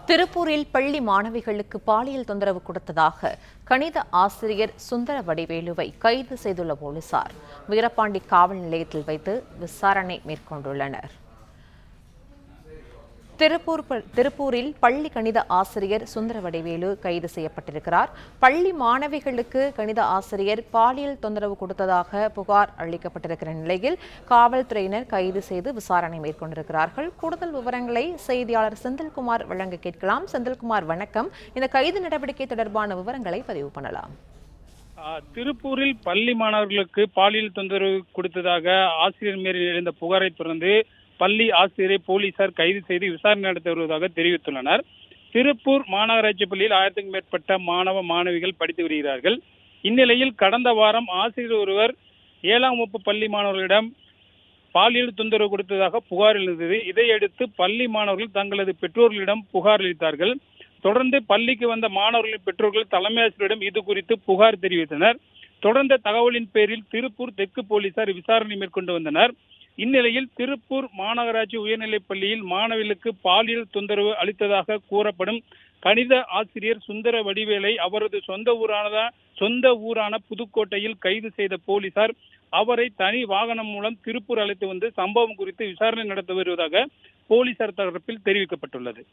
திருப்பூரில் பள்ளி மாணவிகளுக்கு பாலியல் தொந்தரவு கொடுத்ததாக கணித ஆசிரியர் சுந்தர வடிவேலுவை கைது செய்துள்ள போலீசார் வீரபாண்டி காவல் நிலையத்தில் வைத்து விசாரணை மேற்கொண்டுள்ளனர். திருப்பூரில் பள்ளி கணித ஆசிரியர் சுந்தர வடிவேலு கைது செய்யப்பட்டிருக்கிறார். பள்ளி மாணவிகளுக்கு கணித ஆசிரியர் பாலியல் தொந்தரவு கொடுத்ததாக புகார் அளிக்கப்பட்டிருக்கிற நிலையில் காவல்துறையினர் கைது செய்து விசாரணை மேற்கொண்டிருக்கிறார்கள். கூடுதல் விவரங்களை செய்தியாளர் செந்தில்குமார் வழங்க கேட்கலாம். செந்தில்குமார், வணக்கம். இந்த கைது நடவடிக்கை தொடர்பான விவரங்களை பதிவு பண்ணலாம். திருப்பூரில் பள்ளி மாணவர்களுக்கு பாலியல் தொந்தரவு கொடுத்ததாக ஆசிரியர் மீது எழுந்த புகாரை தொடர்ந்து பள்ளி ஆசிரியரை போலீசார் கைது செய்து விசாரணை நடத்தி வருவதாக தெரிவித்துள்ளனர். திருப்பூர் மாநகராட்சி பள்ளியில் 1000க்கும் மேற்பட்ட மாணவ மாணவிகள் படித்து வருகிறார்கள். இந்நிலையில் கடந்த வாரம் ஆசிரியர் ஒருவர் 7ஆம் வகுப்பு பள்ளி மாணவர்களிடம் பாலியல் தொந்தரவு கொடுத்ததாக புகார் எழுந்தது. இதையடுத்து பள்ளி மாணவர்கள் தங்களது பெற்றோர்களிடம் புகார் அளித்தார்கள். தொடர்ந்து பள்ளிக்கு வந்த மாணவர்களின் பெற்றோர்கள் தலைமை ஆசிரியரிடம் இது குறித்து புகார் தெரிவித்தனர். தொடர்ந்த தகவலின் பேரில் திருப்பூர் தெற்கு போலீசார் விசாரணை மேற்கொண்டு வந்தனர். இந்நிலையில் திருப்பூர் மாநகராட்சி உயர்நிலைப் பள்ளியில் மாணவிகளுக்கு பாலியல் தொந்தரவு அளித்ததாக கூறப்படும் கணித ஆசிரியர் சுந்தர வடிவேலை அவரது சொந்த ஊரான புதுக்கோட்டையில் கைது செய்த போலீசார் அவரை தனி வாகனம் மூலம் திருப்பூர் அழைத்து வந்து சம்பவம் குறித்து விசாரணை நடத்தி வருவதாக போலீசார் தரப்பில் தெரிவிக்கப்பட்டுள்ளது.